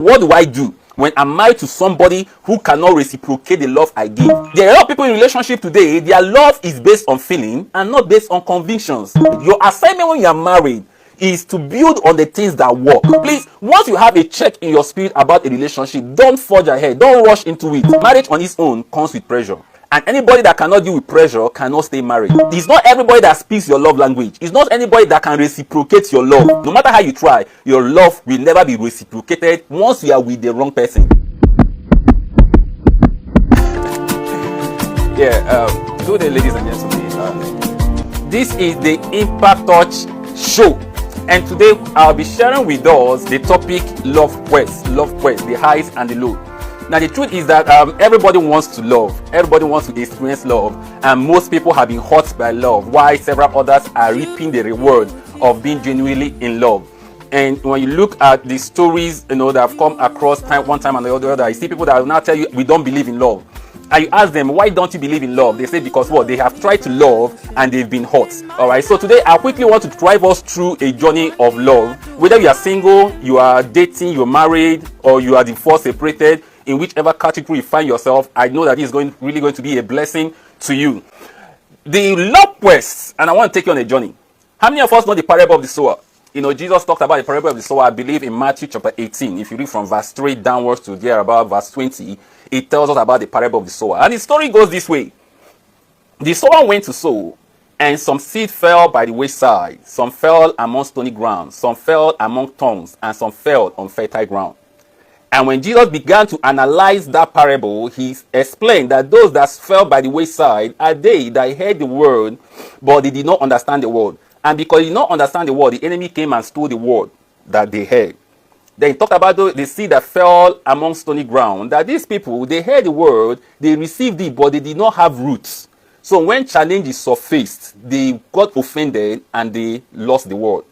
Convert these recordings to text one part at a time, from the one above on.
What do I do when I'm married to somebody who cannot reciprocate the love I give? There are a lot of people in relationship today, their love is based on feeling and not based on convictions. Your assignment when you are married is to build on the things that work. Please, once you have a check in your spirit about a relationship, don't forge ahead, don't rush into it. Marriage on its own comes with pressure. And anybody that cannot deal with pressure cannot stay married. It's not everybody that speaks your love language. It's not anybody that can reciprocate your love. No matter how you try, your love will never be reciprocated once you are with the wrong person. Good day, ladies and gentlemen. This is the Impacttouch show. And today I'll be sharing with us the topic love quest, the highs and the lows. Now the truth is that everybody wants to love, everybody wants to experience love, and most people have been hurt by love, while several others are reaping the reward of being genuinely in love. And when you look at the stories, that have come across one time and the other, I see people that will now tell you we don't believe in love. And you ask them, why don't you believe in love? They say because what? They have tried to love and they've been hurt. Alright, so today I quickly want to drive us through a journey of love. Whether you are single, you are dating, you're married, or you are divorced, separated, in whichever category you find yourself, I know that it's really going to be a blessing to you. The love quest, and I want to take you on a journey. How many of us know the parable of the sower? Jesus talked about the parable of the sower, I believe, in Matthew chapter 18. If you read from verse 3 downwards to there about verse 20, it tells us about the parable of the sower. And the story goes this way. The sower went to sow, and some seed fell by the wayside. Some fell among stony ground. Some fell among thorns, and some fell on fertile ground. And when Jesus began to analyze that parable, he explained that those that fell by the wayside are they that heard the word, but they did not understand the word. And because they did not understand the word, the enemy came and stole the word that they heard. Then he talked about the seed that fell among stony ground, that these people, they heard the word, they received it, but they did not have roots. So when challenges surfaced, they got offended and they lost the word.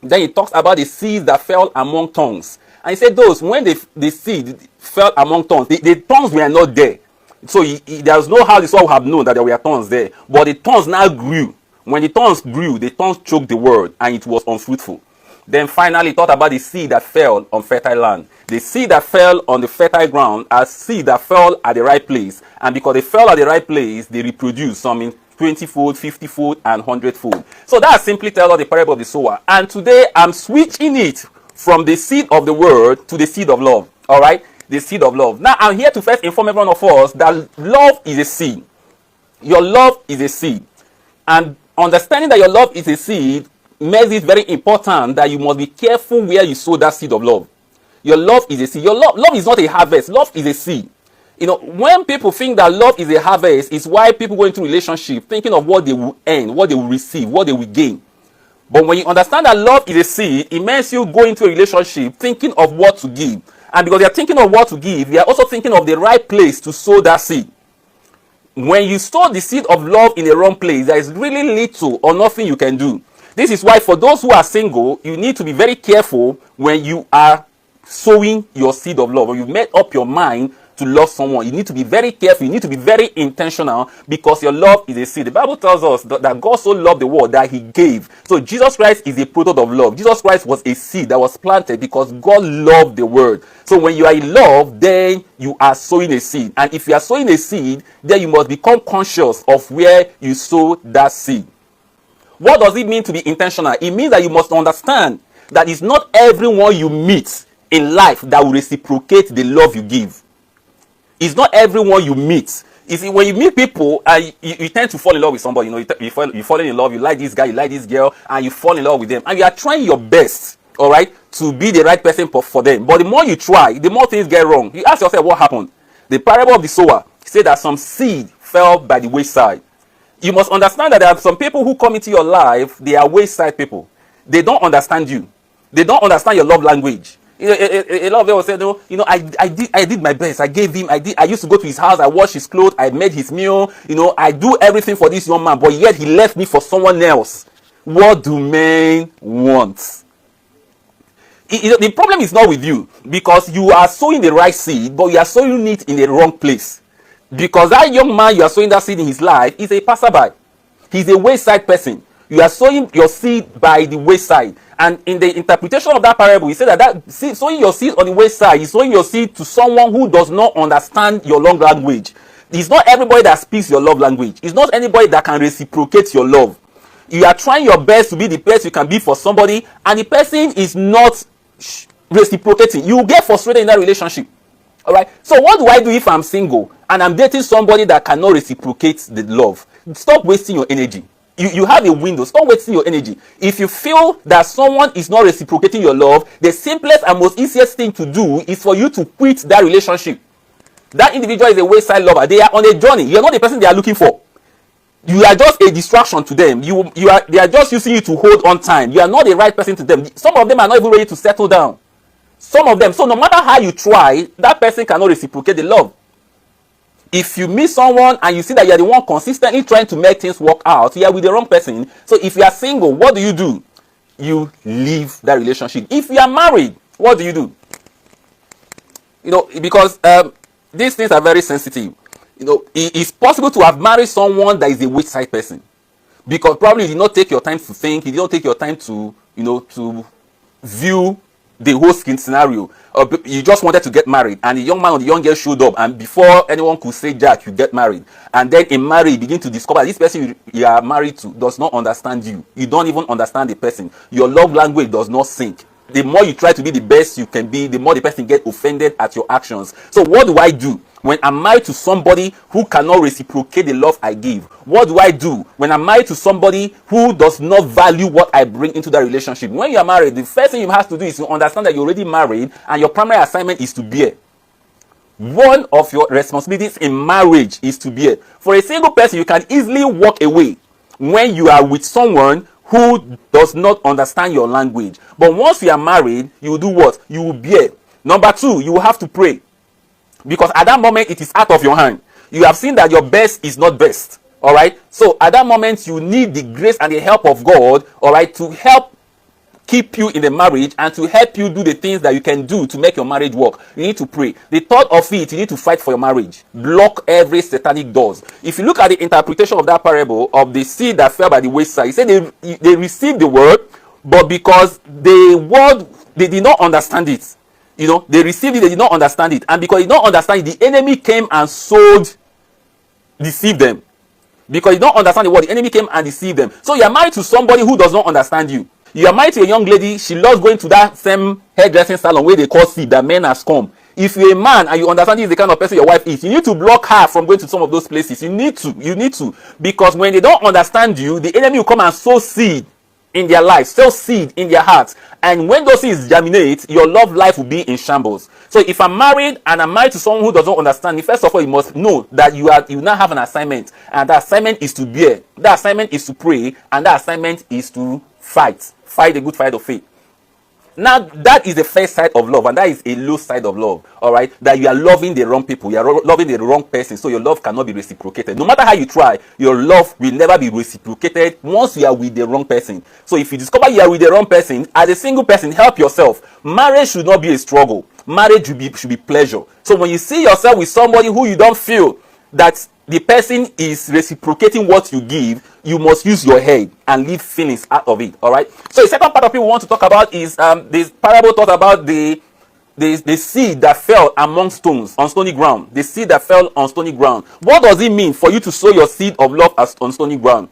Then he talks about the seeds that fell among thorns. And he said those, when the seed fell among thorns, the thorns were not there. So there was no how the soil would have known that there were thorns there. But the thorns now grew. When the thorns grew, the thorns choked the word and it was unfruitful. Then finally he talked about the seed that fell on fertile land. The seed that fell on the fertile ground are seed that fell at the right place. And because they fell at the right place, they reproduced some in 20-fold, 50-fold, and 100-fold. So that simply tells us the parable of the sower. And today I'm switching it from the seed of the word to the seed of love. All right? The seed of love. Now, I'm here to first inform every one of us that love is a seed. Your love is a seed. And understanding that your love is a seed makes it very important that you must be careful where you sow that seed of love. Your love is a seed. Your love is not a harvest. Love is a seed. When people think that love is a harvest, it's why people go into relationship thinking of what they will earn, what they will receive, what they will gain. But when you understand that love is a seed, it means you go into a relationship thinking of what to give. And because you're thinking of what to give, you're also thinking of the right place to sow that seed. When you sow the seed of love in the wrong place, there is really little or nothing you can do. This is why for those who are single, you need to be very careful when you are sowing your seed of love, or you've made up your mind to love someone. You need to be very careful. You need to be very intentional because your love is a seed. The Bible tells us that God so loved the world that he gave. So Jesus Christ is a product of love. Jesus Christ was a seed that was planted because God loved the world. So when you are in love, then you are sowing a seed. And if you are sowing a seed, then you must become conscious of where you sow that seed. What does it mean to be intentional? It means that you must understand that it's not everyone you meet in life that will reciprocate the love you give. It's not everyone you meet. You see, when you meet people, you tend to fall in love with somebody. You fall in love, you like this guy, you like this girl, and you fall in love with them. And you are trying your best, all right, to be the right person for them. But the more you try, the more things get wrong. You ask yourself what happened. The parable of the sower said that some seed fell by the wayside. You must understand that there are some people who come into your life, they are wayside people. They don't understand you. They don't understand your love language. A lot of them will say, I did my best. I gave him, I used to go to his house, I washed his clothes, I made his meal, I do everything for this young man, but yet he left me for someone else. What do men want? The problem is not with you, because you are sowing the right seed, but you are sowing it in the wrong place. Because that young man you are sowing that seed in his life is a passerby. He's a wayside person. You are sowing your seed by the wayside. And in the interpretation of that parable, he said that sowing your seed on the wayside is sowing your seed to someone who does not understand your love language. It's not everybody that speaks your love language. It's not anybody that can reciprocate your love. You are trying your best to be the best you can be for somebody, and the person is not reciprocating. You will get frustrated in that relationship. All right. So what do I do if I'm single and I'm dating somebody that cannot reciprocate the love? Stop wasting your energy. You have a window. Stop wasting your energy. If you feel that someone is not reciprocating your love, the simplest and most easiest thing to do is for you to quit that relationship. That individual is a wayside lover. They are on a journey. You are not the person they are looking for. You are just a distraction to them. They are just using you to hold on time. You are not the right person to them. Some of them are not even ready to settle down. Some of them. So no matter how you try, that person cannot reciprocate the love. If you meet someone and you see that you are the one consistently trying to make things work out, you are with the wrong person. So if you are single, what do? You leave that relationship. If you are married, what do? Because these things are very sensitive. It's possible to have married someone that is a wayside person, because probably you did not take your time to think, you did not take your time to to view the whole scenario. You just wanted to get married, and the young man or the young girl showed up, and before anyone could say Jack, you get married. And then in marriage, you begin to discover this person you are married to does not understand you. You don't even understand the person. Your love language does not sync. The more you try to be the best you can be, the more the person gets offended at your actions. So what do? When I'm married to somebody who cannot reciprocate the love I give? What do? When I'm married to somebody who does not value what I bring into that relationship? When you are married, the first thing you have to do is to understand that you're already married, and your primary assignment is to bear. One of your responsibilities in marriage is to bear. For a single person, you can easily walk away when you are with someone who does not understand your language. But once you are married, you will do what? You will bear. Number two, you will have to pray. Because at that moment, it is out of your hand. You have seen that your best is not best. All right. So at that moment, you need the grace and the help of God. All right. To help keep you in the marriage and to help you do the things that you can do to make your marriage work. You need to pray. The third of it, you need to fight for your marriage. Block every satanic doors. If you look at the interpretation of that parable of the seed that fell by the wayside, he said they received the word, but because the word, they did not understand it. They received it, they did not understand it. And because they did not understand it, the enemy came and deceived them. Because you don't understand the word, the enemy came and deceived them. So you are married to somebody who does not understand you. You are married to a young lady, she loves going to that same hairdressing salon where they call seed that men has come. If you're a man and you understand this is the kind of person your wife is, you need to block her from going to some of those places. You need to. Because when they don't understand you, the enemy will come and sow seed in their lives, sow seed in their hearts. And when those seeds germinate, your love life will be in shambles. So if I'm married and I'm married to someone who doesn't understand me, first of all, you must know that you now have an assignment. And that assignment is to bear. That assignment is to pray. And that assignment is to fight the good fight of faith. Now, that is the first side of love, and that is a low side of love. All right, that you are loving the wrong people, you are loving the wrong person, so your love cannot be reciprocated. No matter how you try, your love will never be reciprocated once you are with the wrong person. So if you discover you are with the wrong person, as a single person, help yourself. Marriage should not be a struggle. Marriage should be pleasure. So when you see yourself with somebody who you don't feel that the person is reciprocating what you give, you must use your head and leave feelings out of it. All right. So the second part of it we want to talk about is this parable talks about the seed that fell among stones, on stony ground. The seed that fell on stony ground. What does it mean for you to sow your seed of love on stony ground?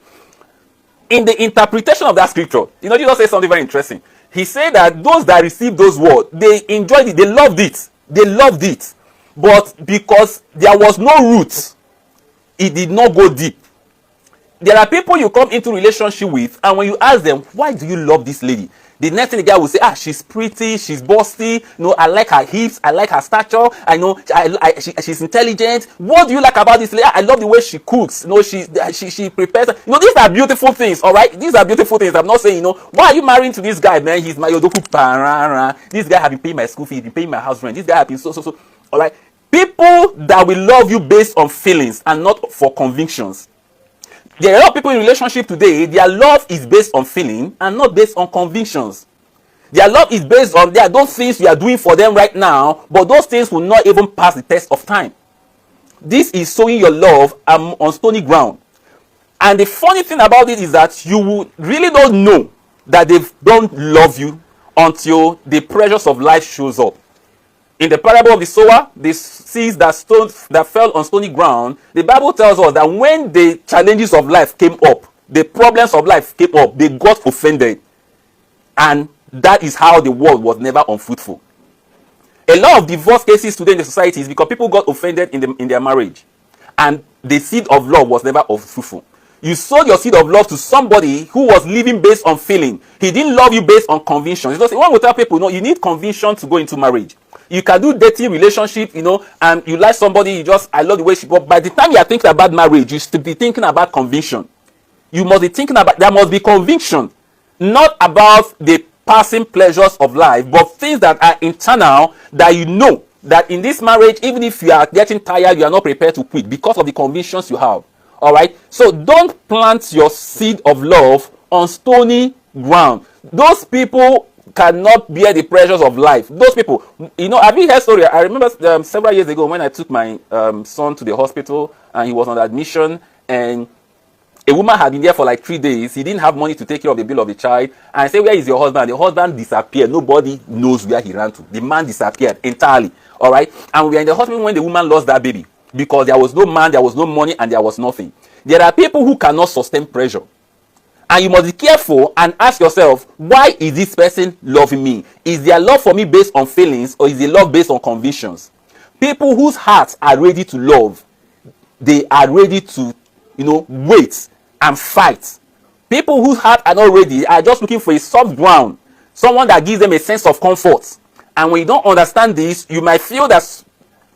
In the interpretation of that scripture, Jesus says something very interesting. He said that those that received those words, they enjoyed it, they loved it. They loved it. But because there was no root, it did not go deep. There are people you come into relationship with, and when you ask them, why do you love this lady? The next thing the guy will say, she's pretty, she's bossy, I like her hips, I like her stature, she's intelligent. What do you like about this lady? I love the way she cooks, she prepares. These are beautiful things, all right? These are beautiful things. I'm not saying, why are you marrying to this guy, man? He's my yodoku parara. This guy has been paying my school fee, he's been paying my house rent. This guy has been so. All right? People that will love you based on feelings and not for convictions. There are a lot of people in relationship today, their love is based on feeling and not based on convictions. Their love is based on those things you are doing for them right now, but those things will not even pass the test of time. This is sowing your love on stony ground. And the funny thing about it is that you will really don't know that they don't love you until the pressures of life shows up. In the parable of the sower, the seeds that fell on stony ground, the Bible tells us that when the challenges of life came up, the problems of life came up, they got offended. And that is how the world was never unfruitful. A lot of divorce cases today in the society is because people got offended in their marriage. And the seed of love was never unfruitful. You sowed your seed of love to somebody who was living based on feeling. He didn't love you based on conviction. Because one will tell people, no, you need conviction to go into marriage. You can do dating relationship, and you like somebody, I love the way she, but by the time you are thinking about marriage, you should be thinking about conviction. You must be thinking about, there must be conviction, not about the passing pleasures of life, but things that are internal, that you know that in this marriage, even if you are getting tired, you are not prepared to quit because of the convictions you have. All right. So don't plant your seed of love on stony ground. Those people cannot bear the pressures of life. Those people, have you heard story? I remember several years ago when I took my son to the hospital and he was on admission, and a woman had been there for like 3 days. He didn't have money to take care of the bill of the child. And I said, where is your husband? The husband disappeared. Nobody knows where he ran to. The man disappeared entirely. All right. And we were in the hospital when the woman lost that baby, because there was no man, there was no money, and there was nothing. There are people who cannot sustain pressure. And you must be careful and ask yourself, why is this person loving me? Is their love for me based on feelings, or is the love based on convictions? People whose hearts are ready to love, they are ready to, wait and fight. People whose hearts are not ready are just looking for a soft ground, someone that gives them a sense of comfort. And when you don't understand this, you might feel that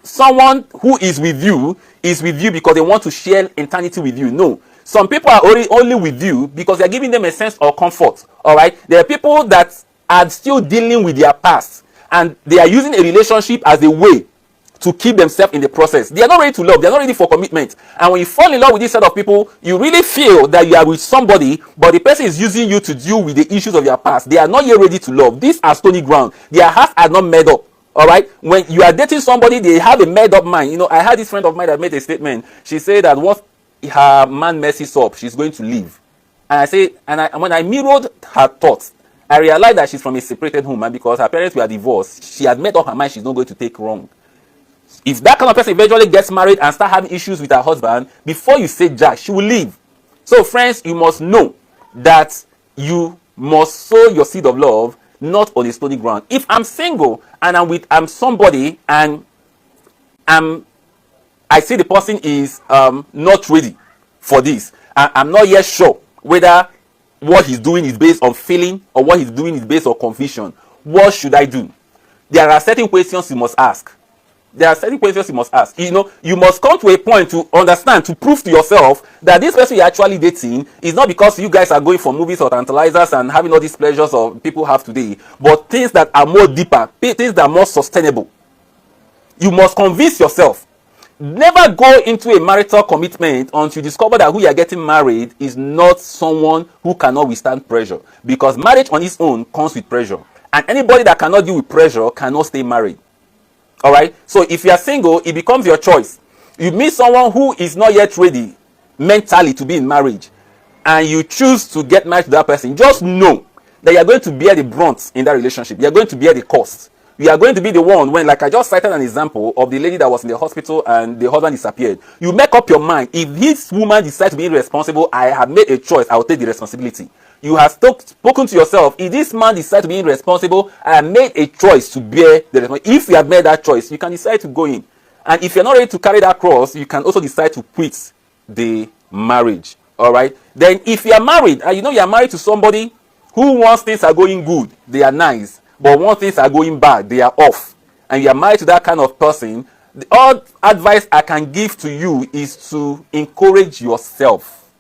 someone who is with you because they want to share eternity with you. No. Some people are only with you because they're giving them a sense of comfort. All right. There are people that are still dealing with their past, and they are using a relationship as a way to keep themselves in the process. They are not ready to love. They are not ready for commitment. And when you fall in love with this set of people, you really feel that you are with somebody, but the person is using you to deal with the issues of your past. They are not yet ready to love. These are stony ground. Their hearts are not made up. All right. When you are dating somebody, they have a made up mind. I had this friend of mine that made a statement. She said that once her man messes up, she's going to leave. And I say, when I mirrored her thoughts, I realized that she's from a separated home, and because her parents were divorced, she had made up her mind she's not going to take wrong. If that kind of person eventually gets married and start having issues with her husband, before you say jack, she will leave. So friends, you must know that you must sow your seed of love not on a stony ground. If I'm single and I'm somebody, and I see the person is not ready for this, I'm not yet sure whether what he's doing is based on feeling or what he's doing is based on conviction. What should I do? There are certain questions you must ask. You must come to a point to understand, to prove to yourself that this person you're actually dating is not because you guys are going for movies or tantalizers and having all these pleasures of people have today, but things that are more deeper, things that are more sustainable. You must convince yourself. Never go into a marital commitment until you discover that who you are getting married is not someone who cannot withstand pressure, because marriage on its own comes with pressure, and anybody that cannot deal with pressure cannot stay married. All right. So if you are single, it becomes your choice. You meet someone who is not yet ready mentally to be in marriage, and you choose to get married to that person. Just know that you are going to bear the brunt in that relationship. You are going to bear the cost. You are going to be the one when, like I just cited an example of the lady that was in the hospital and the husband disappeared. You make up your mind. If this woman decides to be irresponsible, I have made a choice. I will take the responsibility. You have spoken to yourself. If this man decides to be irresponsible, I have made a choice to bear the responsibility. If you have made that choice, you can decide to go in. And if you're not ready to carry that cross, you can also decide to quit the marriage. All right. Then if you are married, and you are married to somebody who, once things are going good, they are nice, but once things are going bad, they are off, and you are married to that kind of person, the all advice I can give to you is to encourage yourself.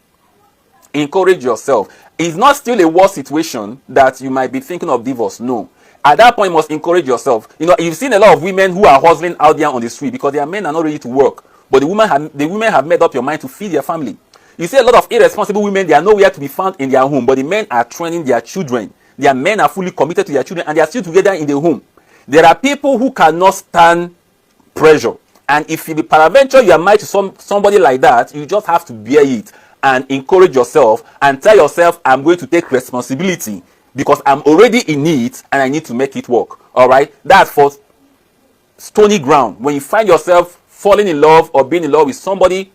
Encourage yourself. It's not still a war situation that you might be thinking of divorce. No. At that point, you must encourage yourself. You've seen a lot of women who are hustling out there on the street because their men are not ready to work. But the women have made up your mind to feed their family. You see a lot of irresponsible women, they are nowhere to be found in their home, but the men are training their children. Their men are fully committed to their children, and they are still together in the home. There are people who cannot stand pressure. And if you peradventure you are married to somebody like that, you just have to bear it and encourage yourself and tell yourself, I'm going to take responsibility because I'm already in it and I need to make it work. All right, that's for stony ground. When you find yourself falling in love or being in love with somebody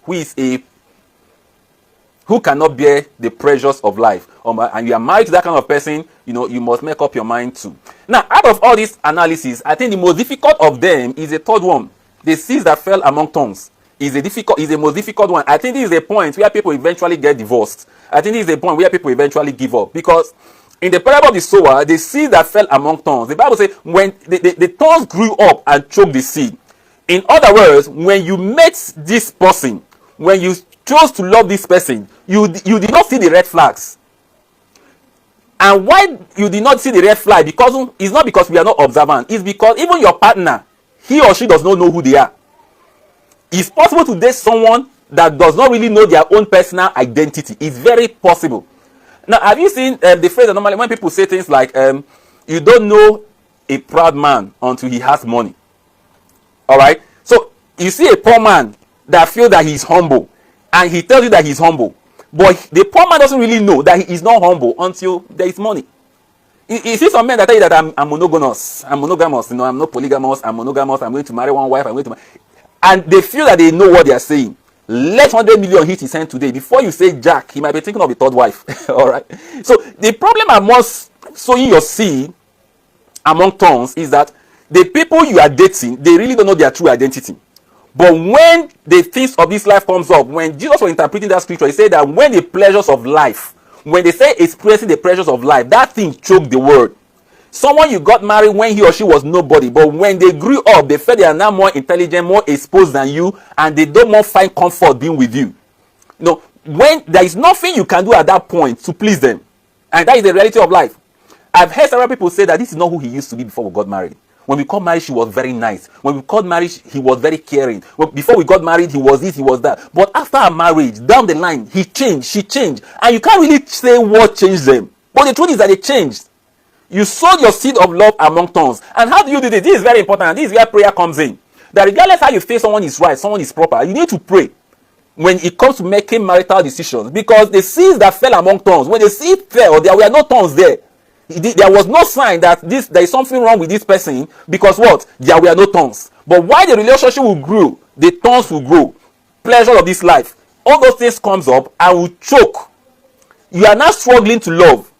who cannot bear the pressures of life, and you are married to that kind of person, you must make up your mind too. Now, out of all this analysis, I think the most difficult of them is the third one. The seeds that fell among thorns is the most difficult one. I think this is a point where people eventually get divorced. I think this is a point where people eventually give up, because in the parable of the sower, the seed that fell among thorns, the Bible says when the thorns grew up and choked the seed. In other words, when you met this person, when you chose to love this person, you did not see the red flags. And why you did not see the red flag? Because it's not because we are not observant. It's because even your partner, he or she does not know who they are. It's possible to date someone that does not really know their own personal identity. It's very possible. Now, have you seen the phrase that normally when people say things like, you don't know a proud man until he has money. All right? So, you see a poor man that feels that he's humble, and he tells you that he's humble. But the poor man doesn't really know that he is not humble until there is money. You see some men that tell you that I'm monogamous. I'm not polygamous. I'm monogamous. I'm going to marry one wife. And they feel that they know what they are saying. Let 100 million hit his hand today. Before you say Jack, he might be thinking of a third wife. All right. So the problem amongst sowing your seed among thorns is that the people you are dating, they really don't know their true identity. But when the things of this life comes up, when Jesus was interpreting that scripture, he said that when the pleasures of life, when they say expressing the pleasures of life, that thing choked the word. Someone you got married when he or she was nobody, but when they grew up, they felt they are now more intelligent, more exposed than you, and they don't more find comfort being with you. When there is nothing you can do at that point to please them, and that is the reality of life. I've heard several people say that this is not who he used to be before we got married. When we got married, she was very nice. When we got married, he was very caring. Before we got married, he was this, he was that. But after our marriage, down the line, he changed, she changed. And you can't really say what changed them. But the truth is that they changed. You sowed your seed of love among thorns. And how do you do this? This is very important. And this is where prayer comes in. That regardless how you feel someone is right, someone is proper, you need to pray when it comes to making marital decisions. Because the seeds that fell among thorns, when the seed fell, there were no thorns there. There was no sign that there is something wrong with this person, because what? There were no thorns. But why the relationship will grow, the thorns will grow. Pleasure of this life, all those things comes up and will choke. You are not struggling to love.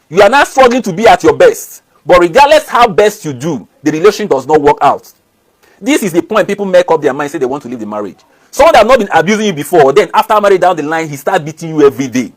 You are not struggling to be at your best. But regardless how best you do, the relationship does not work out. This is the point people make up their mind, say they want to leave the marriage. Someone that has not been abusing you before, then after marriage down the line, he starts beating you every day.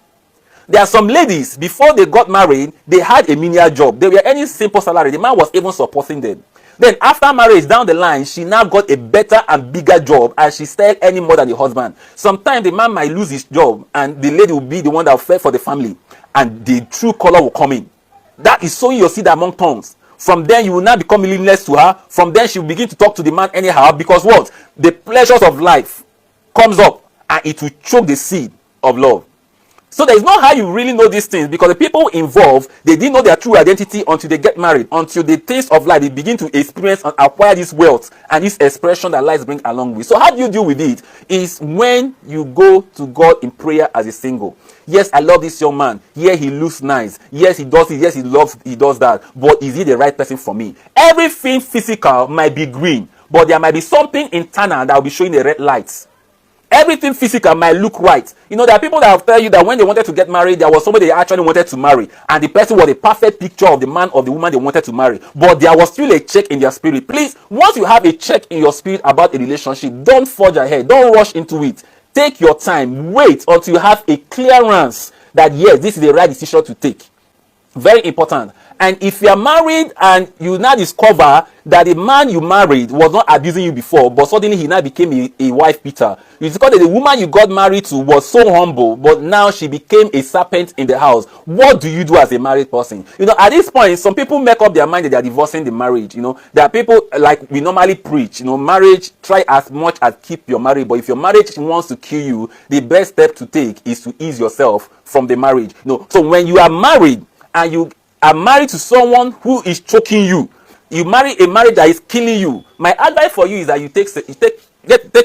There are some ladies, before they got married, they had a menial job. They were earning simple salary. The man was even supporting them. Then after marriage, down the line, she now got a better and bigger job, and she still earning more than the husband. Sometimes the man might lose his job, and the lady will be the one that will fight for the family, and the true color will come in. That is sowing your seed among tongues. From then, you will now become meaningless to her. From then, she will begin to talk to the man anyhow, because what? The pleasures of life comes up, and it will choke the seed of love. So there is not how you really know these things, because the people involved, they didn't know their true identity until they get married, until the things of life, they begin to experience and acquire this wealth and this expression that life brings along with. So how do you deal with it? Is when you go to God in prayer as a single. Yes, I love this young man. Yeah, he looks nice. Yes, he does it. Yes, he does that. But is he the right person for me? Everything physical might be green, but there might be something internal that will be showing the red lights. Everything physical might look right. There are people that will tell you that when they wanted to get married, there was somebody they actually wanted to marry, and the person was a perfect picture of the man or the woman they wanted to marry. But there was still a check in their spirit. Please, once you have a check in your spirit about a relationship, don't forge ahead. Don't rush into it. Take your time. Wait until you have a clearance that yes, this is the right decision to take. Very important. And if you are married and you now discover that the man you married was not abusing you before, but suddenly he now became a wife beater. You discover that the woman you got married to was so humble, but now she became a serpent in the house. What do you do as a married person? At this point, some people make up their mind that they are divorcing the marriage. There are people, like we normally preach, marriage, try as much as keep your marriage. But if your marriage wants to kill you, the best step to take is to ease yourself from the marriage. So when you are married and you are married to someone who is choking you, you marry a marriage that is killing you, my advice for you is that you take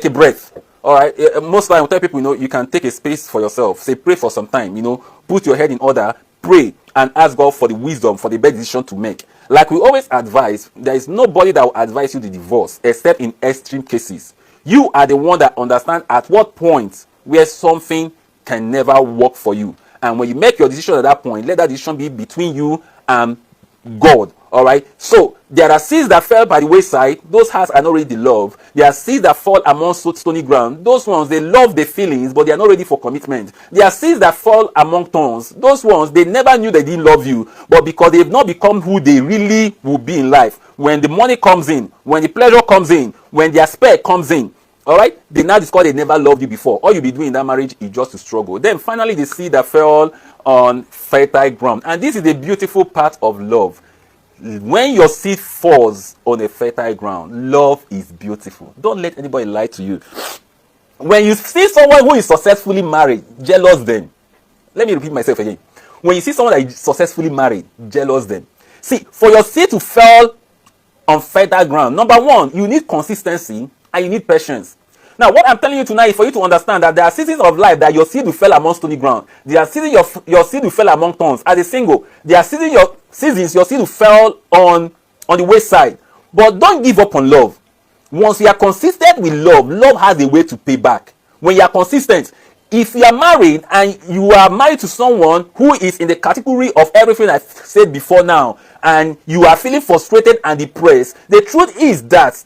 a breath. All right. Most time, I tell people, you can take a space for yourself. Say, pray for some time. Put your head in order, pray, and ask God for the wisdom, for the best decision to make. Like we always advise, there is nobody that will advise you to divorce, except in extreme cases. You are the one that understands at what point where something can never work for you. And when you make your decision at that point, let that decision be between you and God. All right. So there are seeds that fell by the wayside. Those hearts are not ready to love. There are seeds that fall among stony ground. Those ones, they love the feelings, but they are not ready for commitment. There are seeds that fall among thorns. Those ones, they never knew they didn't love you, but because they've not become who they really will be in life. When the money comes in, when the pleasure comes in, when their spec comes in, all right, they now discover they never loved you before. All you'll be doing in that marriage is just to struggle. Then finally, the seed that fell on fertile ground. And this is the beautiful part of love. When your seed falls on a fertile ground, love is beautiful. Don't let anybody lie to you. When you see someone who is successfully married, jealous them. Let me repeat myself again. When you see someone that is successfully married, jealous them. See, for your seed to fall on fertile ground, number one, you need consistency and you need patience. Now, what I'm telling you tonight is for you to understand that there are seasons of life that your seed will fall among stony ground. There are seasons your seed will fall among thorns. As a single, there are seasons your seed will fall on the wayside. But don't give up on love. Once you are consistent with love, love has a way to pay back. When you are consistent, if you are married and you are married to someone who is in the category of everything I said before now, and you are feeling frustrated and depressed, the truth is that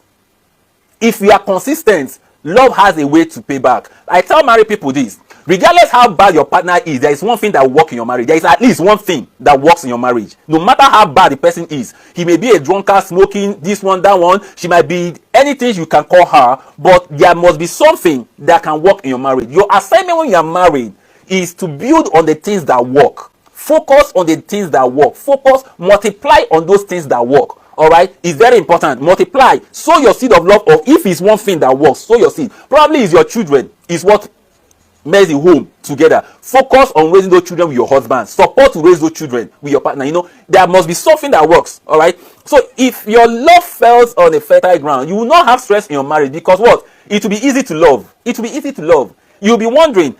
if you are consistent, love has a way to pay back. I tell married people this: regardless how bad your partner is, there is one thing that works in your marriage. There is at least one thing that works in your marriage. No matter how bad the person is, he may be a drunkard, smoking, this one, that one. She might be anything you can call her, but there must be something that can work in your marriage. Your assignment when you are married is to build on the things that work. Focus on the things that work. Focus, multiply on those things that work. All right, it's very important. Multiply, sow your seed of love. Or if it's one thing that works, sow your seed. Probably it's your children, is what makes the home together. Focus on raising those children with your husband. Support to raise those children with your partner. There must be something that works. All right. So if your love falls on a fertile ground, you will not have stress in your marriage, because what? It will be easy to love. It will be easy to love. You'll be wondering,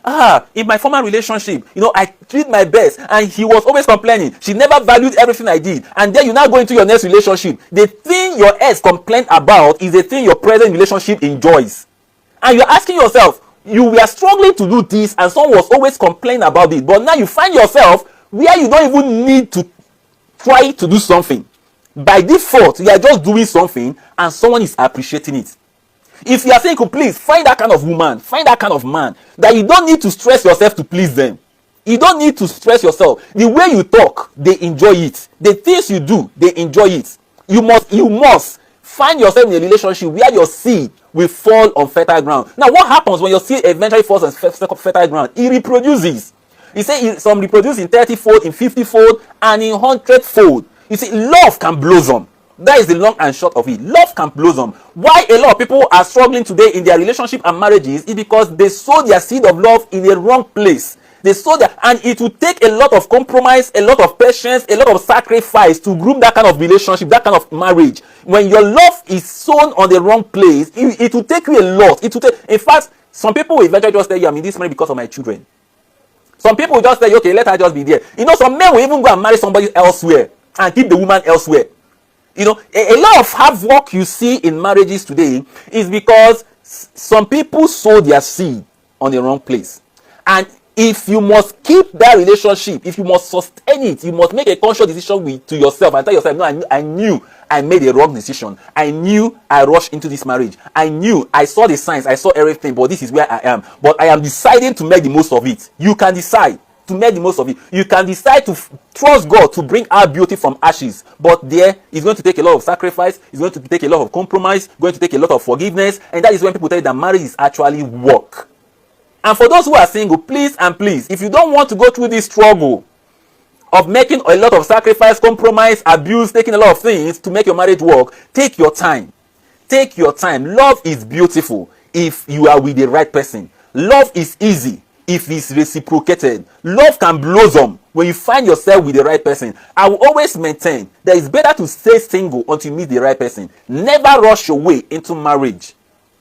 in my former relationship, I did my best and he was always complaining. She never valued everything I did. And then you now go into your next relationship. The thing your ex complained about is the thing your present relationship enjoys. And you're asking yourself, you were struggling to do this and someone was always complaining about it. But now you find yourself where you don't even need to try to do something. By default, you are just doing something and someone is appreciating it. If you are saying, please find that kind of woman, find that kind of man, that you don't need to stress yourself to please them. You don't need to stress yourself. The way you talk, they enjoy it. The things you do, they enjoy it. You must find yourself in a relationship where your seed will fall on fertile ground. Now, what happens when your seed eventually falls on fertile ground? It reproduces. You say some reproduce in 30-fold, in 50-fold, and in 100-fold. You see, love can blossom. That is the long and short of it. Love can blossom. Why a lot of people are struggling today in their relationship and marriages is because they sow their seed of love in the wrong place. They sow that, and it will take a lot of compromise, a lot of patience, a lot of sacrifice to groom that kind of relationship, that kind of marriage. When your love is sown on the wrong place, it will take you a lot. In fact, some people will eventually just tell you, I'm in this marriage because of my children. Some people will just say, okay, let her just be there. Some men will even go and marry somebody elsewhere and keep the woman elsewhere. A lot of hard work you see in marriages today is because some people sow their seed on the wrong place. And if you must keep that relationship, if you must sustain it, you must make a conscious decision to yourself and tell yourself, no, I knew I made a wrong decision. I knew I rushed into this marriage. I saw the signs, I saw everything, but this is where I am. But I am deciding to make the most of it. You can decide to make the most of it. You can decide to trust God to bring out beauty from ashes. But there is going to take a lot of sacrifice. It's going to take a lot of compromise. Going to take a lot of forgiveness. And that is when people tell you that marriage is actually work. And for those who are single, please, if you don't want to go through this struggle of making a lot of sacrifice, compromise, abuse, taking a lot of things to make your marriage work, take your time. Take your time. Love is beautiful if you are with the right person. Love is easy if it's reciprocated. Love can blossom when you find yourself with the right person. I will always maintain that it's better to stay single until you meet the right person. Never rush your way into marriage.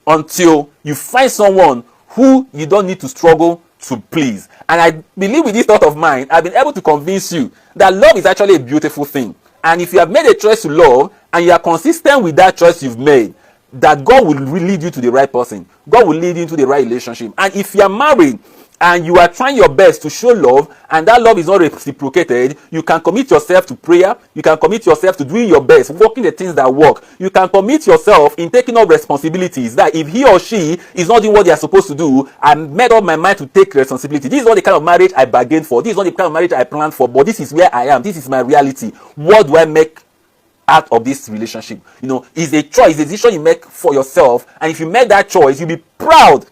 until you find someone who you don't need to struggle to please. And I believe with this thought of mine, I've been able to convince you that love is actually a beautiful thing. And if you have made a choice to love and you are consistent with that choice you've made, that God will lead you to the right person. God will lead you into the right relationship. And if you are married and you are trying your best to show love and that love is not reciprocated, you can commit yourself to prayer. You can commit yourself to doing your best, working the things that work. You can commit yourself in taking up responsibilities, that if he or she is not doing what they are supposed to do, I made up my mind to take responsibility. This is not the kind of marriage I bargained for. This is not the kind of marriage I planned for, but this is where I am. This is my reality. What do I make out of this relationship? It's a choice, a decision you make for yourself. And if you make that choice, you'll be proud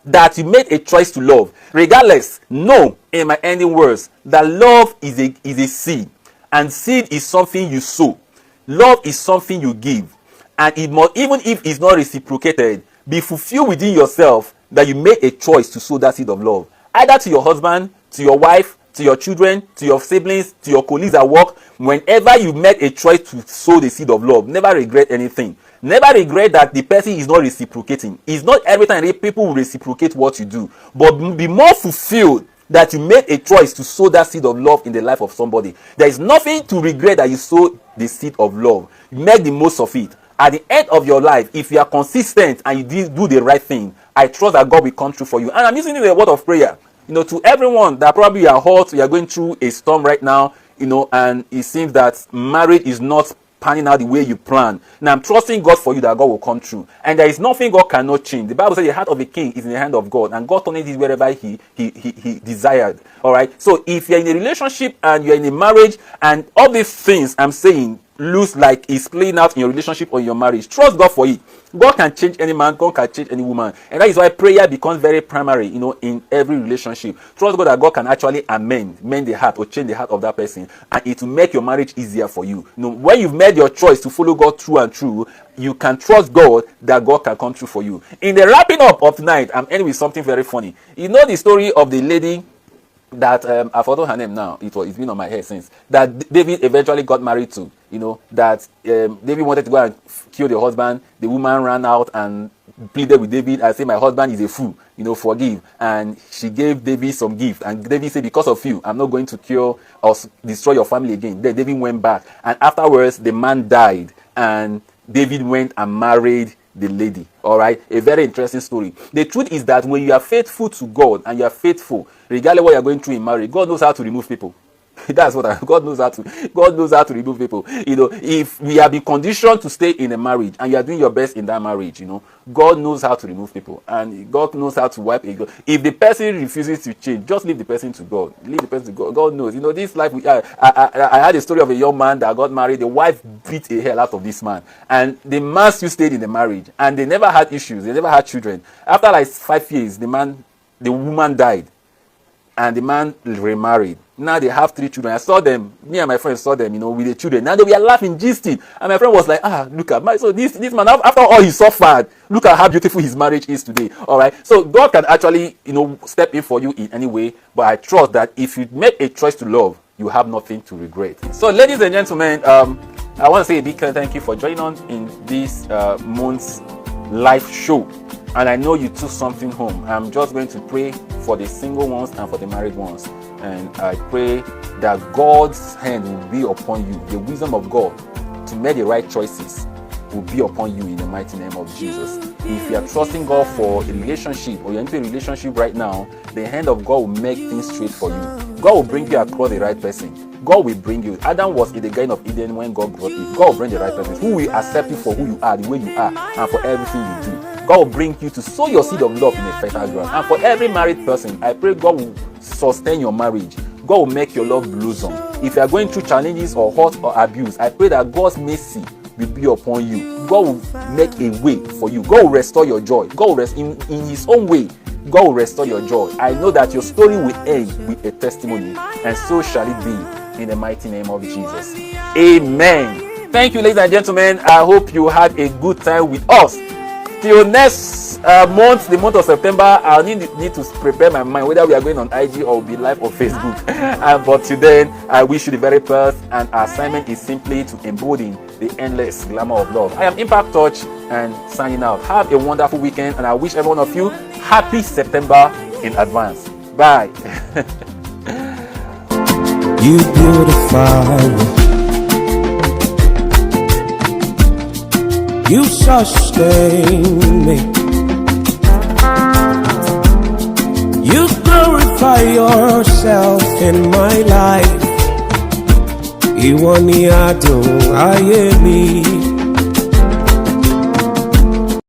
that you made a choice to love. Regardless, know in my ending words that love is a seed, and seed is something you sow. Love is something you give, and it must, even if it's not reciprocated, be fulfilled within yourself that you made a choice to sow that seed of love, either to your husband, to your wife, to your children, to your siblings, to your colleagues at work. Whenever you made a choice to sow the seed of love, never regret anything. Never regret that the person is not reciprocating. It's not every time people will reciprocate what you do, but be more fulfilled that you made a choice to sow that seed of love in the life of somebody. There is nothing to regret that you sow the seed of love. Make the most of it. At the end of your life, if you are consistent and you do the right thing, I trust that God will come through for you. And I'm using the word of prayer, to everyone that probably are hurt, you are going through a storm right now, and it seems that marriage is not panning out the way you plan. Now I'm trusting God for you that God will come through, and there is nothing God cannot change. The Bible says the heart of a king is in the hand of God, and God turns it wherever he desired. All right. So if you're in a relationship and you're in a marriage, and all these things I'm saying looks like it's playing out in your relationship or in your marriage, trust God for it. God can change any man, God can change any woman, and that is why prayer becomes very primary, in every relationship. Trust God that God can actually mend the heart or change the heart of that person, and it will make your marriage easier for you. When you've made your choice to follow God through and through, you can trust God that God can come through for you. In the wrapping up of tonight, I'm ending with something very funny. The story of the lady that I forgot her name now. It's been on my head since. That David eventually got married to. That David wanted to go and kill the husband. The woman ran out and pleaded with David and said, "My husband is a fool. Forgive." And she gave David some gift. And David said, "Because of you, I'm not going to kill or destroy your family again." Then David went back, and afterwards the man died, and David went and married the lady. All right, a very interesting story. The truth is that when you are faithful to God and you are faithful, regardless what you are going through in marriage, God knows how to remove people. That's what God knows how to remove people. If we have been conditioned to stay in a marriage and you are doing your best in that marriage, God knows how to remove people, and God knows how to wipe it. If the person refuses to change, just leave the person to God. Leave the person to God. God knows. This life. I had a story of a young man that got married. The wife beat a hell out of this man, and the man still stayed in the marriage, and they never had issues. They never had children. After like 5 years, the woman died, and the man remarried. Now they have 3 children. I saw them. Me and my friend saw them, with the children. Now they were laughing, gisting. And my friend was like, look at so this man, after all he suffered, look at how beautiful his marriage is today. All right. So God can actually, step in for you in any way. But I trust that if you make a choice to love, you have nothing to regret. So ladies and gentlemen, I want to say a big thank you for joining on in this month's live show. And I know you took something home. I'm just going to pray for the single ones and for the married ones. And I pray that God's hand will be upon you. The wisdom of God to make the right choices will be upon you in the mighty name of Jesus. If you are trusting God for a relationship, or you're into a relationship right now, the hand of God will make things straight for you. God will bring you across the right person. God will bring you. Adam was in the Garden of Eden when God brought you. God will bring the right person who will accept you for who you are, the way you are, and for everything you do. God will bring you to sow your seed of love in a fertile ground. And for every married person, I pray God will sustain your marriage. God will make your love blossom. If you are going through challenges or hurt or abuse, I pray that God's mercy will be upon you. God will make a way for you. God will restore your joy. God will rest in His own way. God will restore your joy. I know that your story will end with a testimony, and so shall it be in the mighty name of Jesus. Amen. Thank you, ladies and gentlemen. I hope you had a good time with us. Till next month, the month of September, I'll need to prepare my mind whether we are going on IG or be live on Facebook. But till then, I wish you the very best, and our assignment is simply to embody the endless glamour of love. I am Impact Touch and signing out. Have a wonderful weekend, and I wish every one of you happy September in advance. Bye. You beautify, you sustain me, you glorify yourself in my life. Ìwọ ni adùn ayé mi.